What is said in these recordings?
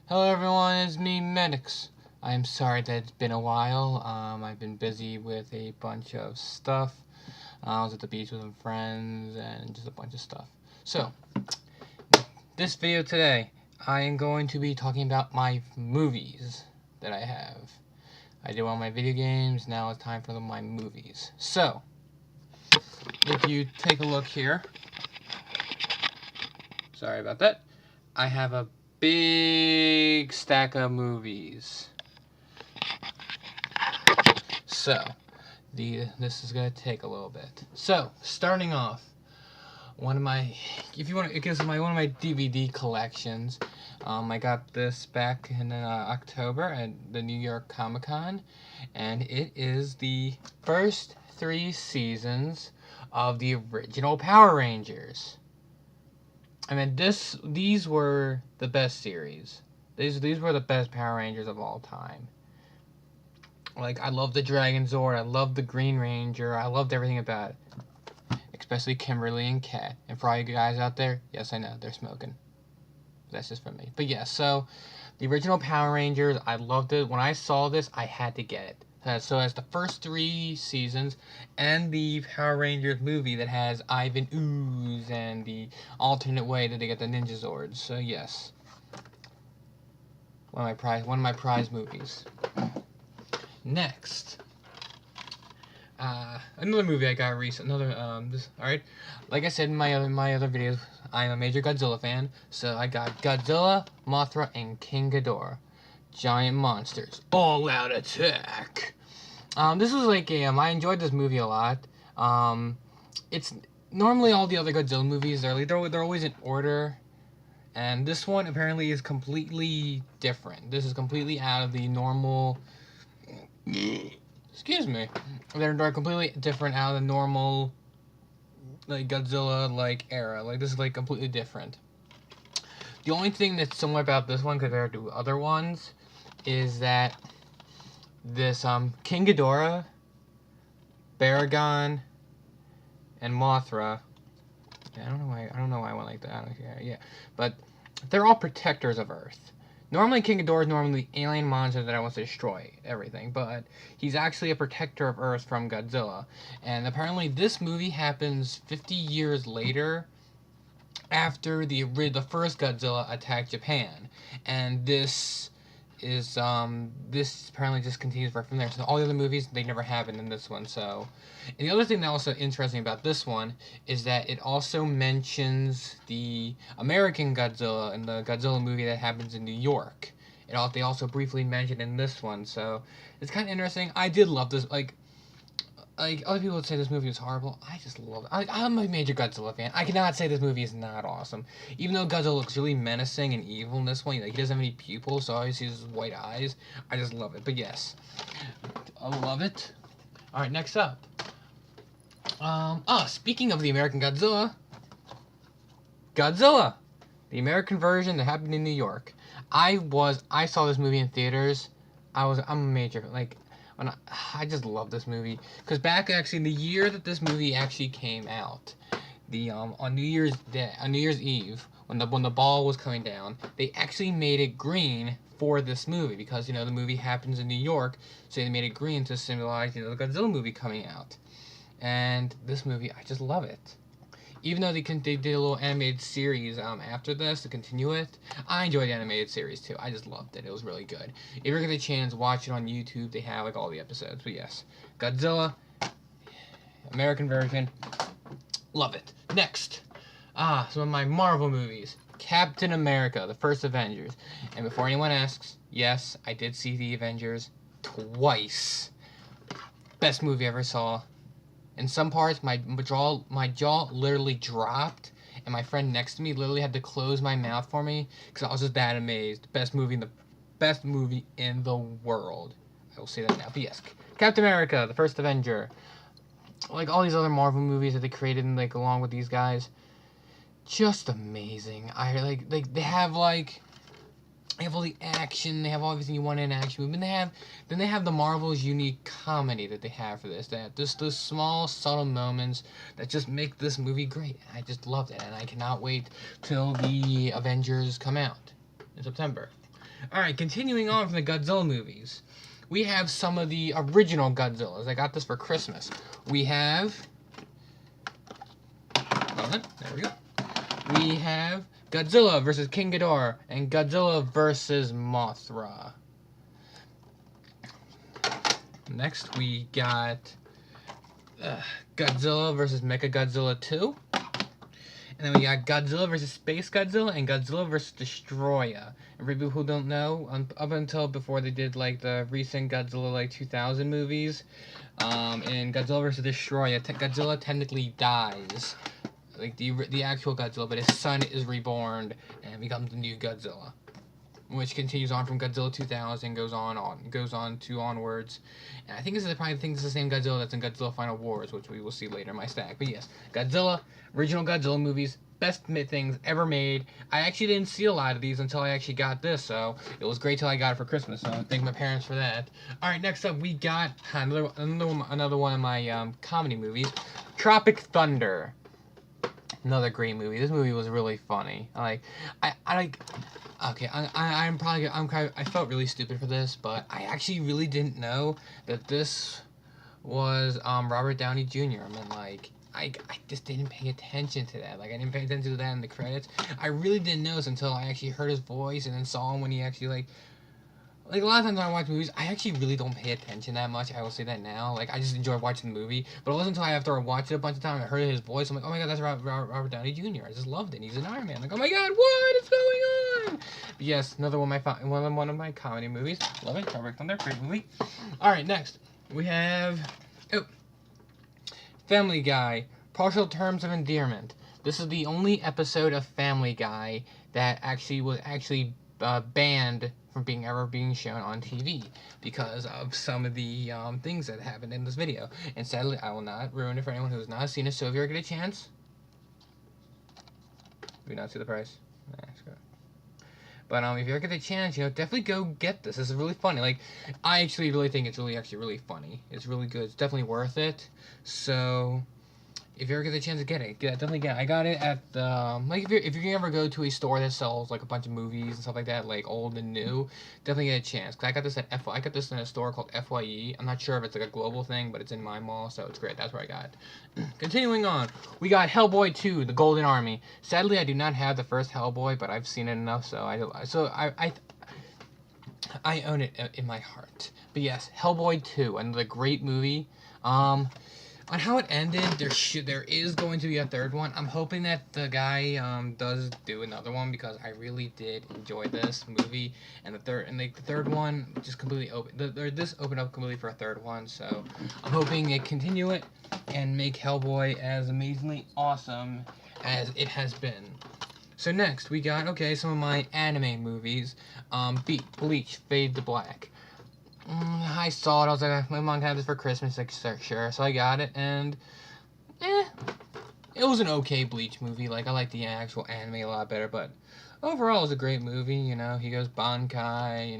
Hello everyone, it's me, Medix. I'm sorry that it's been a while. I've been busy with a bunch of stuff. I was at the beach with some friends and just a bunch of stuff. So, this video today, I am going to be talking about my movies that I have. I did all my video games, now it's time for my movies. So, if you take a look here, sorry about that, I have a big stack of movies. So, this is gonna take a little bit. So, starting off, one of my DVD collections. I got this back in October at the New York Comic Con, and it is the first 3 seasons of the original Power Rangers. I mean, these were the best series. These were the best Power Rangers of all time. Like, I love the Dragon Zord, I love the Green Ranger, I loved everything about it. Especially Kimberly and Kat. And for all you guys out there, yes, I know, they're smoking. That's just for me. But yeah, so, the original Power Rangers, I loved it. When I saw this, I had to get it. So as the first 3 seasons, and the Power Rangers movie that has Ivan Ooze, and the alternate way that they get the Ninja Zords. So yes. One of my prize movies. Next, another movie I got recent. Alright. Like I said in my other videos, I'm a major Godzilla fan, so I got Godzilla, Mothra, and King Ghidorah, giant monsters, all out attack. This was like I enjoyed this movie a lot. It's normally all the other Godzilla movies they're always in order. And this one apparently is completely different. This is completely out of the normal. Excuse me. They're completely different out of the normal, like, Godzilla era. Like, this is like completely different. The only thing that's similar about this one compared to other ones is that this King Ghidorah, Baragon, and Mothra. I don't know why I went like that. Yeah, but they're all protectors of Earth. Normally, King Ghidorah is normally the alien monster that wants to destroy everything, but he's actually a protector of Earth from Godzilla. And apparently, this movie happens 50 years later, after the first Godzilla attacked Japan, and this apparently just continues right from there. So all the other movies, they never happened in this one. So, and the other thing that also interesting about this one is that it also mentions the American Godzilla in the Godzilla movie that happens in New York. They also briefly mentioned in this one. So it's kind of interesting. I did love this. Like other people would say this movie was horrible. I just love it. I'm a major Godzilla fan. I cannot say this movie is not awesome. Even though Godzilla looks really menacing and evil in this one, like, he doesn't have any pupils, so all you see is his white eyes. I just love it. But yes, I love it. All right, next up. Speaking of the American Godzilla, the American version that happened in New York. I saw this movie in theaters. I'm a major, like, I just love this movie, because back actually in the year that this movie actually came out, on New Year's Day, on New Year's Eve, when the ball was coming down, they actually made it green for this movie, because the movie happens in New York, so they made it green to symbolize the Godzilla movie coming out. And this movie, I just love it. Even though they did a little animated series after this to continue it, I enjoyed the animated series too. I just loved it. It was really good. If you ever get a chance, watch it on YouTube. They have like all the episodes. But yes, Godzilla, American version, love it. Next, some of my Marvel movies. Captain America, the first Avengers. And before anyone asks, yes, I did see the Avengers twice. Best movie I ever saw. In some parts, my jaw literally dropped, and my friend next to me literally had to close my mouth for me because I was just that amazed. Best movie in the world. I will say that now. But yes, Captain America, the first Avenger. Like all these other Marvel movies that they created, and along with these guys, just amazing. They have all the action, they have all everything you want in an action movie. And they have the Marvel's unique comedy that they have for this. They have just those small, subtle moments that just make this movie great. I just loved it, and I cannot wait till the Avengers come out in September. Alright, continuing on from the Godzilla movies. We have some of the original Godzillas. I got this for Christmas. We have... Hold on, there we go. We have Godzilla versus King Ghidorah and Godzilla versus Mothra. Next, we got Godzilla versus Mechagodzilla 2. And then we got Godzilla versus Space Godzilla and Godzilla versus Destroya. And for people who don't know, up until before they did like the recent Godzilla like 2000 movies, in Godzilla versus Destroya, Godzilla technically dies, like the actual Godzilla, but his son is reborn and becomes the new Godzilla, which continues on from Godzilla 2000, goes on to onwards. And I think this is the same Godzilla that's in Godzilla Final Wars, which we will see later in my stack. But yes, Godzilla, original Godzilla movies, best things ever made. I actually didn't see a lot of these until I actually got this, so it was great till I got it for Christmas, so I thank my parents for that. Alright, next up we got another one of my comedy movies, Tropic Thunder. Another great movie. This movie was really funny. I felt really stupid for this, but I actually really didn't know that this was Robert Downey Jr. I mean, like, I just didn't pay attention to that. Like, I didn't pay attention to that in the credits. I really didn't notice until I actually heard his voice and then saw him when he actually like a lot of times when I watch movies, I actually really don't pay attention that much. I will say that now. Like, I just enjoy watching the movie. But it wasn't until after I watched it a bunch of times, I heard his voice, I'm like, oh my god, that's Robert Downey Jr. I just loved it. He's an Iron Man. Like, oh my god, what is going on? But yes, another one of my comedy movies. Love it. Tropic Thunder, great movie. Alright, next. We have Family Guy, Partial Terms of Endearment. This is the only episode of Family Guy that was banned from being shown on TV because of some of the things that happened in this video. And sadly, I will not ruin it for anyone who has not seen it. So if you ever get a chance, do you not see the price? Nah, screw it. But if you ever get a chance, definitely go get this. This is really funny. Like, I actually really think it's really funny. It's really good. It's definitely worth it. So if you ever get the chance to get it, definitely get it. I got it at the, like, if you can ever go to a store that sells, like, a bunch of movies and stuff like that, like, old and new, definitely get a chance. Because I got this in a store called FYE. I'm not sure if it's, like, a global thing, but it's in my mall, so it's great. That's where I got it. Continuing on, we got Hellboy 2, The Golden Army. Sadly, I do not have the first Hellboy, but I've seen it enough, so I own it in my heart. But yes, Hellboy 2, another great movie. On how it ended, there is going to be a third one. I'm hoping that the guy does do another one because I really did enjoy this movie. And the third one just completely this opened up completely for a third one. So I'm hoping they continue it and make Hellboy as amazingly awesome as it has been. So next we got some of my anime movies. Bleach, Fade to Black. I saw it. I was like, my mom had this for Christmas. Like, sure. So I got it, and it was an okay Bleach movie. Like, I like the actual anime a lot better, but overall, it was a great movie. He goes Bankai,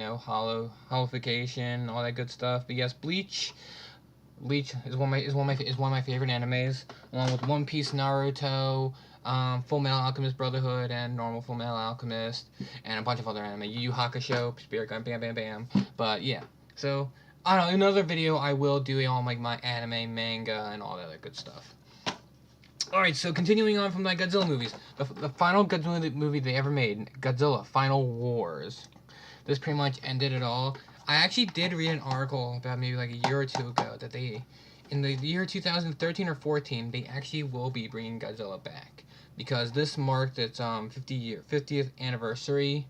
Holification, all that good stuff. But yes, Bleach is one of my favorite animes, along with One Piece, Naruto, Full Metal Alchemist Brotherhood, and Normal Full Metal Alchemist, and a bunch of other anime. Yu Yu Hakusho, Spirit Gun, Bam Bam Bam. But yeah. So, I don't know, another video I will do on like my anime, manga, and all that other good stuff. Alright, so continuing on from my Godzilla movies. The final Godzilla movie they ever made, Godzilla Final Wars. This pretty much ended it all. I actually did read an article about maybe like a year or two ago that in the year 2013 or 14, they actually will be bringing Godzilla back. Because this marked its 50th anniversary.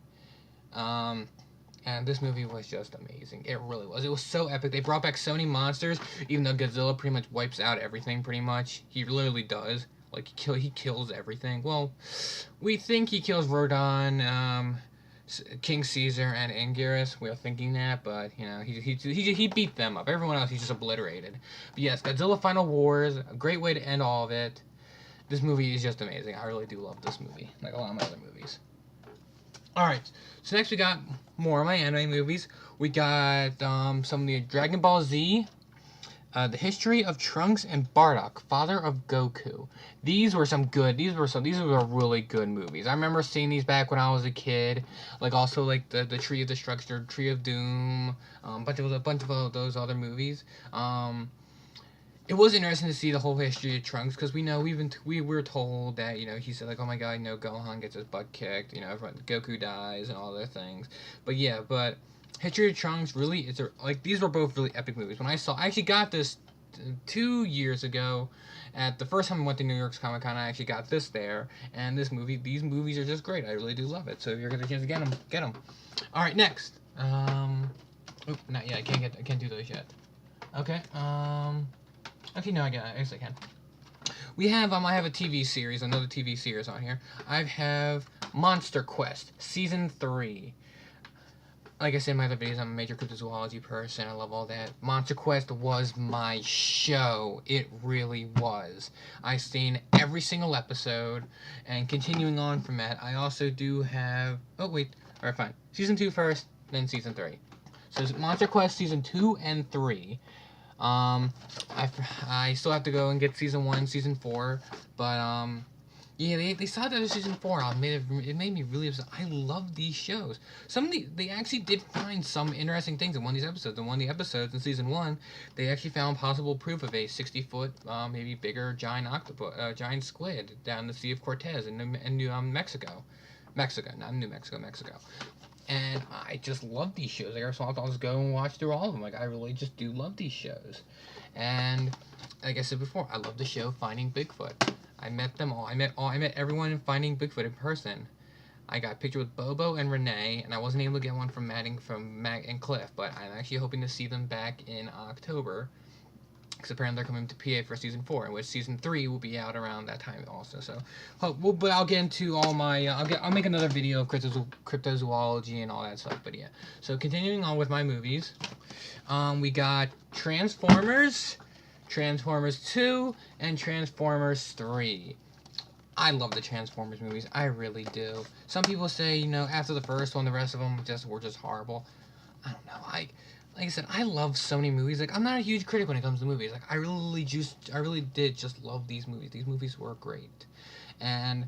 And this movie was just amazing. It really was. It was so epic. They brought back so many monsters, even though Godzilla pretty much wipes out everything, pretty much. He literally does. Like, he kills everything. Well, we think he kills Rodan, King Caesar, and Anguirus. We are thinking that, but, he beat them up. Everyone else, he's just obliterated. But yes, Godzilla Final Wars, a great way to end all of it. This movie is just amazing. I really do love this movie, like a lot of my other movies. Alright, so next we got more of my anime movies. We got some of the Dragon Ball Z, The History of Trunks and Bardock, Father of Goku. These were really good movies. I remember seeing these back when I was a kid. Like also like the Tree of Destruction, Tree of Doom, a bunch of those other movies. It was interesting to see the whole history of Trunks because we were told that he said like, oh my god, Gohan gets his butt kicked, Goku dies and all other things. But History of Trunks really these were both really epic movies. I actually got this 2 years ago. At the first time I went to New York's Comic Con, I actually got this there, and these movies are just great. I really do love it. So if you're gonna get a chance to get them. All right, next. Not yet. I can't do those yet. Okay. Okay, no, I guess I can. We have I have a TV series, another TV series on here. I have Monster Quest Season 3. Like I said in my other videos, I'm a major cryptozoology person. I love all that. Monster Quest was my show. It really was. I've seen every single episode, and continuing on from that, I also do have. Oh wait, all right, fine. Season 2 first, then Season 3. So it's Monster Quest Season 2 and 3. I still have to go and get Season 1, Season 4, but yeah, they saw that as Season 4. It made me really upset. I love these shows. They actually did find some interesting things in one of these episodes. In one of the episodes in Season 1, they actually found possible proof of a 60-foot, maybe bigger giant giant squid down the Sea of Cortez in New Mexico. Not New Mexico, Mexico. And I just love these shows. I'll just go and watch through all of them. I really just do love these shows. And like I said before, I love the show Finding Bigfoot. I met them all. I met everyone in Finding Bigfoot in person. I got a picture with Bobo and Renee, and I wasn't able to get one from Matt and Cliff, but I'm actually hoping to see them back in October. Because apparently they're coming to PA for Season 4, in which Season 3 will be out around that time also. So, but I'll get into all my, I'll make another video of cryptozoology and all that stuff. But yeah, so continuing on with my movies, we got Transformers 2, and Transformers 3. I love the Transformers movies. I really do. Some people say, after the first one, the rest of them were just horrible. I don't know. Like I said, I love so many movies. Like, I'm not a huge critic when it comes to movies. Like, I really did just love these movies. These movies were great. And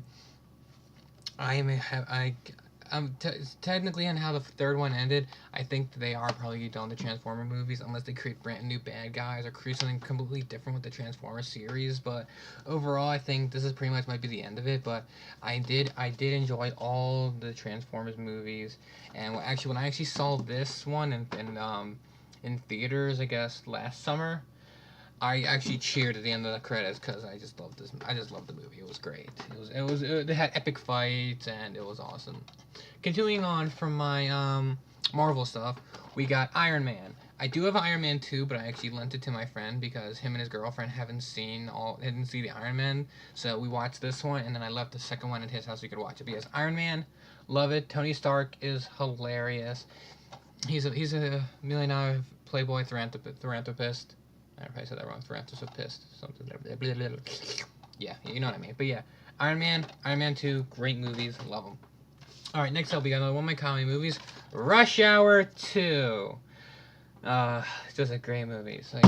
technically on how the third one ended, I think they are probably done the Transformer movies unless they create brand new bad guys or create something completely different with the Transformer series. But overall, I think this is pretty much might be the end of it. But I did enjoy all the Transformers movies. And when I actually saw this one in theaters, I guess last summer, I actually cheered at the end of the credits because I just loved this. I just loved the movie. It was great. It had epic fights and it was awesome. Continuing on from my Marvel stuff, we got Iron Man. I do have Iron Man 2, but I actually lent it to my friend because him and his girlfriend didn't see the Iron Man. So we watched this one, and then I left the second one at his house so we could watch it. But yes, Iron Man, love it. Tony Stark is hilarious. He's a millionaire playboy philanthropist. I probably said that wrong. Philanthropist. Something. Yeah, you know what I mean. But yeah, Iron Man 2, great movies. Love them. All right, next up we got another one of my comedy movies, Rush Hour 2. It's just a great movie. It's like,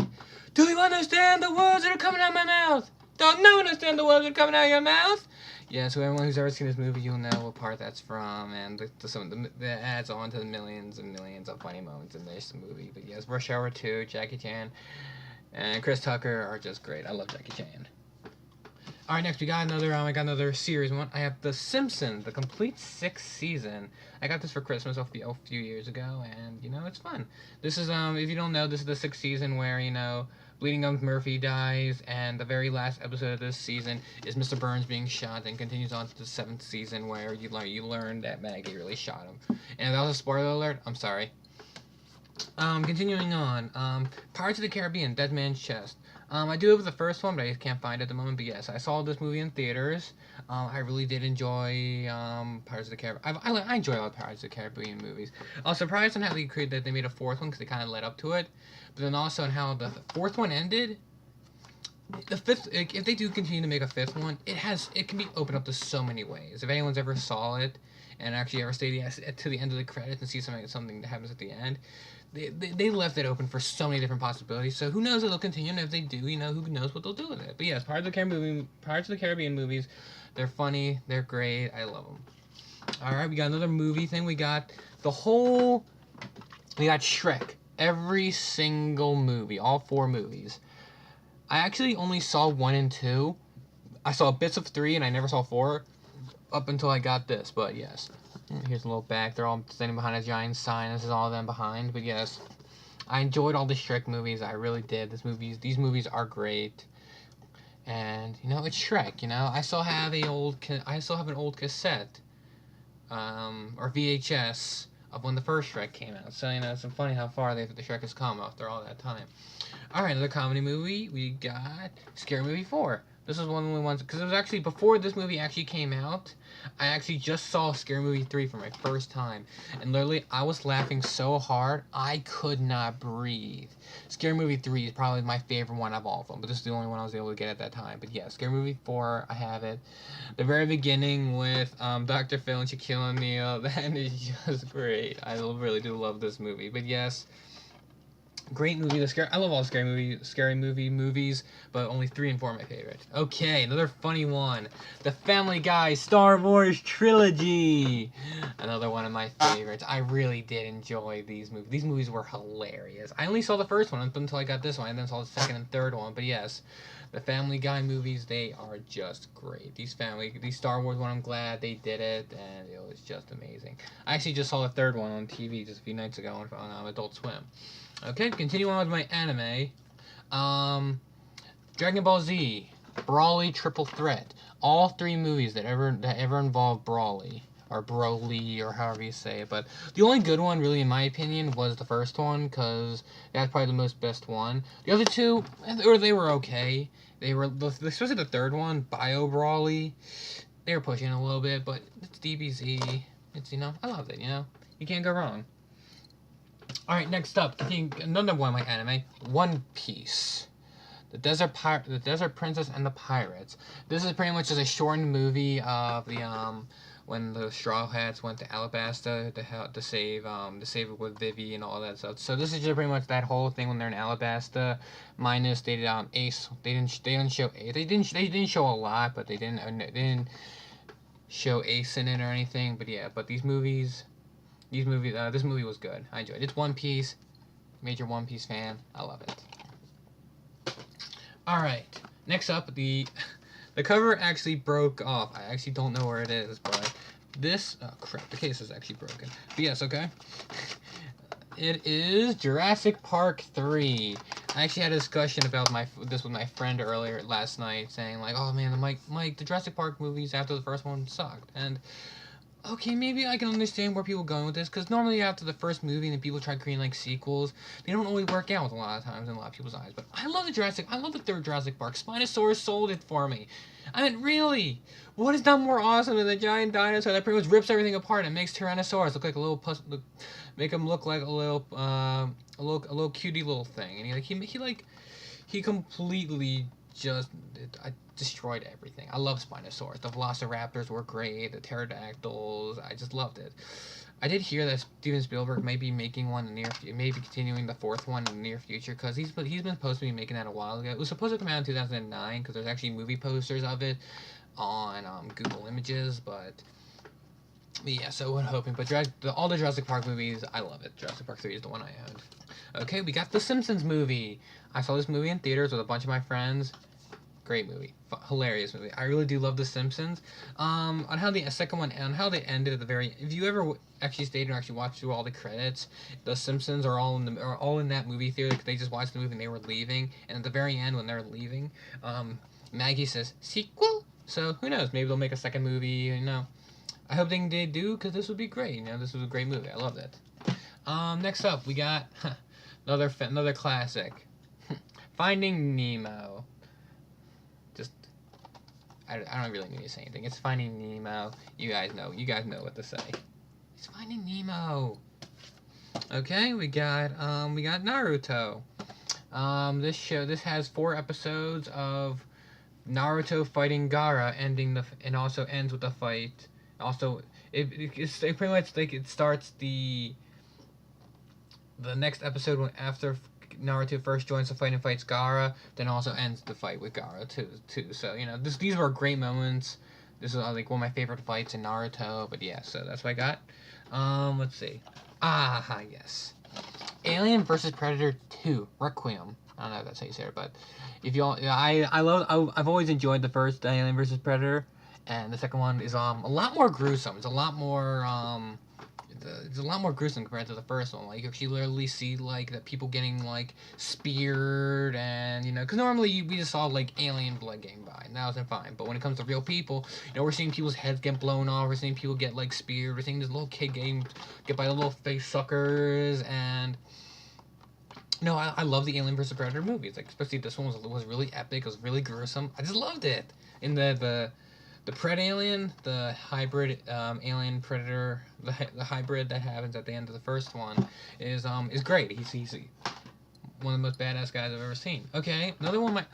do you understand the words that are coming out of my mouth? Don't you understand the words that are coming out of your mouth? Yeah, so everyone who's ever seen this movie, you'll know what part that's from, and that adds on to the millions and millions of funny moments in this movie. But yes, Rush Hour 2, Jackie Chan, and Chris Tucker are just great. I love Jackie Chan. All right, next we got another series one. I have The Simpsons, the complete 6th season. I got this for Christmas a few years ago, and it's fun. This is if you don't know, this is the 6th season where Bleeding Gums Murphy dies, and the very last episode of this season is Mr. Burns being shot, and continues on to the 7th season where you learn that Maggie really shot him. And that was a spoiler alert. I'm sorry. Continuing on, Pirates of the Caribbean, Dead Man's Chest. I do have the first one, but I can't find it at the moment. But yes, I saw this movie in theaters. I really did enjoy Pirates of the Caribbean. I enjoy all the Pirates of the Caribbean movies. I was surprised on how they made a 4th one because they kind of led up to it. But then also on how the 4th one ended. the fifth, like, if they do continue to make a fifth one, it can be opened up to so many ways. If anyone's ever saw it and actually ever stayed to the end of the credits and see something that happens at the end, they left it open for so many different possibilities. So who knows if they'll continue, and if they do, who knows what they'll do with it. But yes, Pirates of the Caribbean movies, they're funny, they're great, I love them. All right, we got another movie thing. We got Shrek. Every single movie, all 4 movies. I actually only saw 1 and 2. I saw bits of 3, and I never saw 4 up until I got this. But yes, here's a little back. They're all standing behind a giant sign. This is all of them behind. But yes, I enjoyed all the Shrek movies. I really did. These movies are great. And it's Shrek. I still have an old cassette, or VHS of when the first Shrek came out. So it's funny how far the Shrek has come after all that time. All right, another comedy movie. We got Scary Movie 4. This is one of the ones, because it was actually before this movie actually came out. I actually just saw Scary Movie 3 for my first time, and literally I was laughing so hard I could not breathe. Scary Movie 3 is probably my favorite one of all of them, but this is the only one I was able to get at that time. But yeah, Scary Movie 4, I have it. The very beginning with Dr. Phil and Shaquille O'Neal, that is just great. I really do love this movie. But yes, great movie. I love all scary movie movies, but only 3 and 4 are my favorite. Okay, another funny one. The Family Guy Star Wars Trilogy. Another one of my favorites. I really did enjoy these movies. These movies were hilarious. I only saw the first one until I got this one, and then saw the second and third one. But yes, the Family Guy movies, they are just great. These Star Wars one, I'm glad they did it, and it was just amazing. I actually just saw the third one on TV just a few nights ago on Adult Swim. Okay, continue on with my anime. Dragon Ball Z, Brawly Triple Threat. All 3 movies that ever involved Brawly, or Broly, or however you say it. But the only good one, really, in my opinion, was the first one, because that's probably the best one. The other 2, they were okay. They were, especially the third one, Bio Brawly. They were pushing a little bit, but it's DBZ. It's, I love it, You can't go wrong. Alright, next up, another one of my anime, One Piece. The Desert Princess and the Pirates. This is pretty much just a shortened movie of when the Straw Hats went to Alabasta to save it with Vivi and all that stuff. So this is just pretty much that whole thing when they're in Alabasta, minus Ace. They didn't show Ace. They didn't show a lot, but they didn't show Ace in it or anything. But yeah, this movie was good. I enjoyed it. It's One Piece. Major One Piece fan. I love it. Alright. Next up, the cover actually broke off. I actually don't know where it is, but this... Oh, crap. The case is actually broken. But yes, okay. It is Jurassic Park 3. I actually had a discussion about this with my friend earlier last night, saying like, oh man, the Jurassic Park movies after the first one sucked. And... okay, maybe I can understand where people are going with this, because normally after the first movie and people try creating like sequels, they don't always work out a lot of times in a lot of people's eyes. But I love the third Jurassic Park. Spinosaurus sold it for me. I mean, really, what is done more awesome than the giant dinosaur that pretty much rips everything apart and makes Tyrannosaurus look like a little make him look like a little cutie little thing, and he completely just destroyed everything. I love Spinosaurus. The Velociraptors were great. The Pterodactyls. I just loved it. I did hear that Steven Spielberg may be making one in the maybe continuing the 4th one in the near future, because he's been supposed to be making that a while ago. It was supposed to come out in 2009, because there's actually movie posters of it on Google Images, but yeah, so we're hoping. But all the Jurassic Park movies, I love it. Jurassic Park 3 is the one I owned. Okay, we got the Simpsons movie. I saw this movie in theaters with a bunch of my friends. Great movie, hilarious movie. I really do love The Simpsons. On how the second one, on how they ended at the very. If you ever actually stayed and actually watched through all the credits, The Simpsons are all in that movie theater. They just watched the movie and they were leaving. And at the very end, when they're leaving, Maggie says sequel. So who knows? Maybe they'll make a second movie. I hope they do, because this would be great. This was a great movie. I loved it. Next up, we got another classic, Finding Nemo. I don't really need to say anything. It's Finding Nemo. You guys know what to say. It's Finding Nemo. Okay, we got Naruto. This has 4 episodes of Naruto fighting Gaara, and also ends with a fight. Also, it pretty much like it starts the next episode after Naruto first joins the fight and fights Gaara, then also ends the fight with Gaara too. So these were great moments. This is like one of my favorite fights in Naruto. But yeah, so that's what I got. Let's see. Yes. Alien versus Predator 2 Requiem. I don't know if that's how you say it, but if y'all, I've always enjoyed the first Alien versus Predator, and the second one is a lot more gruesome. It's a lot more gruesome compared to the first one. Like, you actually literally see like the people getting like speared, and because normally we just saw like alien blood getting by, and that wasn't fine. But when it comes to real people, we're seeing people's heads get blown off. We're seeing people get like speared. We're seeing this little kid get by the little face suckers, and no, I love the Alien vs Predator movies. Like, especially this one was really epic. It was really gruesome. I just loved it. In the Pred Alien, the hybrid Alien Predator, the hybrid that happens at the end of the first one is great. He's one of the most badass guys I've ever seen. Okay, another one of my.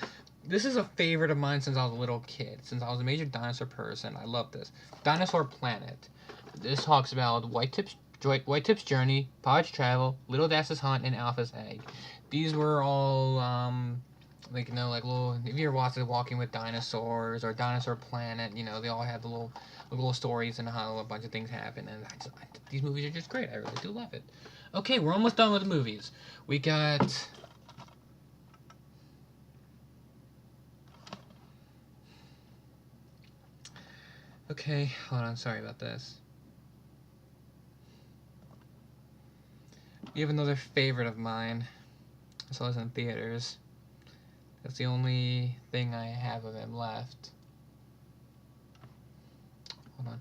This is a favorite of mine since I was a little kid. Since I was a major dinosaur person, I love this. Dinosaur Planet. This talks about White Tip's journey, Pod's travel, Little Das's hunt, and Alpha's egg. These were all like little. If you ever watched Walking with Dinosaurs or Dinosaur Planet, they all had the little stories and how a bunch of things happen. And these movies are just great. I really do love it. Okay, we're almost done with the movies. We got. Okay, hold on. Sorry about this. You have another favorite of mine. I saw this in theaters. That's the only thing I have of him left. Hold on.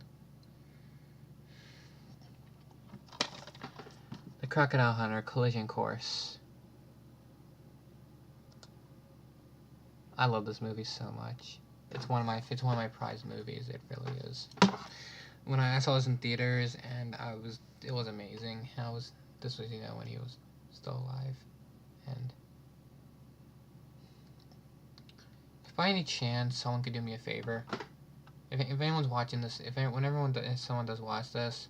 The Crocodile Hunter Collision Course. I love this movie so much. It's one of my prized movies. It really is. When I saw this in theaters, and it was amazing. This was when he was still alive, and if by any chance someone could do me a favor, if anyone's watching this, if someone does watch this,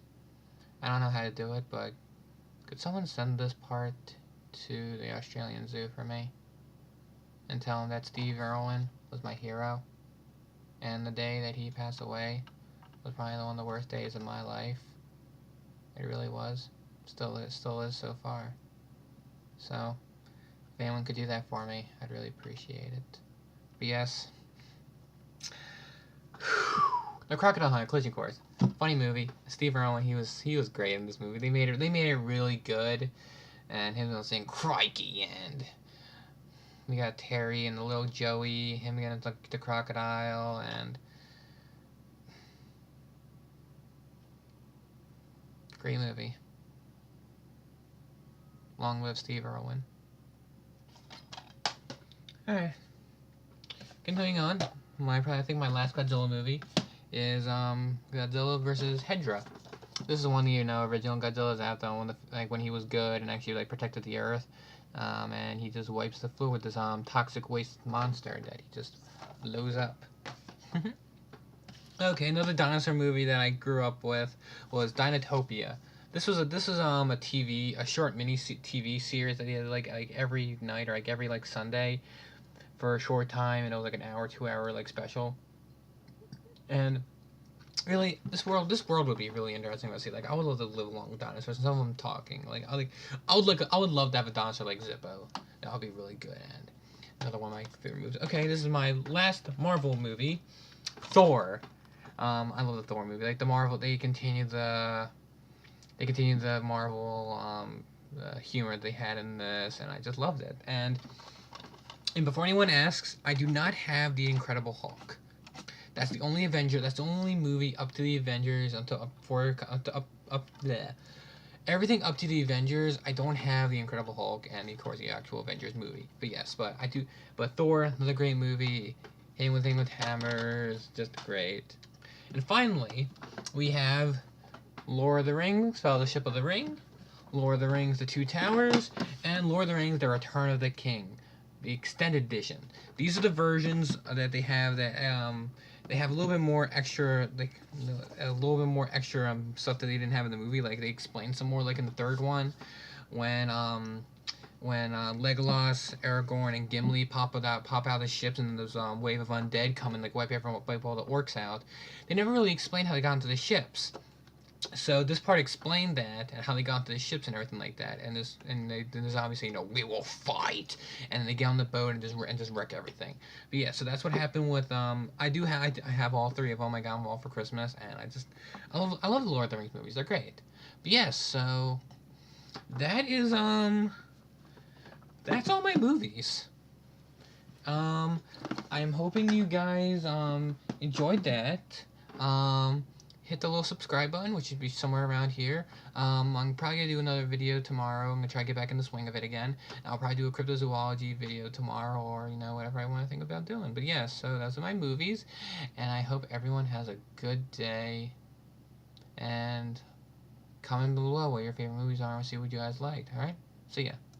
I don't know how to do it, but could someone send this part to the Australian Zoo for me, and tell him that Steve Irwin was my hero, and the day that he passed away was probably one of the worst days of my life. It really was. Still is so far. So, if anyone could do that for me, I'd really appreciate it. But yes. The Crocodile Hunter Collision Course. Funny movie. Steve Irwin, he was great in this movie. They made it really good. And him saying crikey, and we got Terry and the little Joey, him against the crocodile, and great movie. Long live Steve Irwin. Alright. Continuing on, I think my last Godzilla movie is Godzilla vs. Hedorah. This is the one original Godzilla's out there when he was good and actually protected the Earth. And he just wipes the floor with this toxic waste monster that he just blows up. Okay, another dinosaur movie that I grew up with was Dinotopia. This was a short mini TV series that he had like every night or every Sunday for a short time, and it was like an hour, 2 hour special. And really, this world would be really interesting to see. I would love to live along with dinosaurs, and some of them talking. I would love to have a dinosaur like Zippo. That would be really good. And another one of my favorite movies. Okay, this is my last Marvel movie, Thor. I love the Thor movie. They continue the Marvel humor they had in this, and I just loved it. And before anyone asks, I do not have the Incredible Hulk. That's the only Avenger. That's the only movie up to the Avengers everything up to the Avengers. I don't have the Incredible Hulk and of course the actual Avengers movie. But yes, but I do. But Thor, another great movie. Hitting with hammers, just great. And finally, we have Lord of the Rings, Fellowship of the Ring, Lord of the Rings: The Two Towers, and Lord of the Rings: The Return of the King, the extended edition. These are the versions that they have they have a little bit more extra, like a little bit more extra stuff that they didn't have in the movie. Like they explain some more, like in the third one, when Legolas, Aragorn, and Gimli pop out of the ships, and then there's wave of undead come and like wipe all the orcs out. They never really explained how they got into the ships. So this part explained that and how they got to the ships and everything like that. And there's obviously we will fight, and then they get on the boat and just wreck everything. But yeah, so that's what happened with I have all three of them. I got them all for Christmas, and I love the Lord of the Rings movies. They're great. But yes, so that is that's all my movies. I'm hoping you guys enjoyed that. Hit the little subscribe button, which should be somewhere around here. I'm probably gonna do another video tomorrow. I'm gonna try to get back in the swing of it again. I'll probably do a cryptozoology video tomorrow, or whatever I want to think about doing. But yeah, so those are my movies, and I hope everyone has a good day. And comment below what your favorite movies are and see what you guys liked. All right, see ya.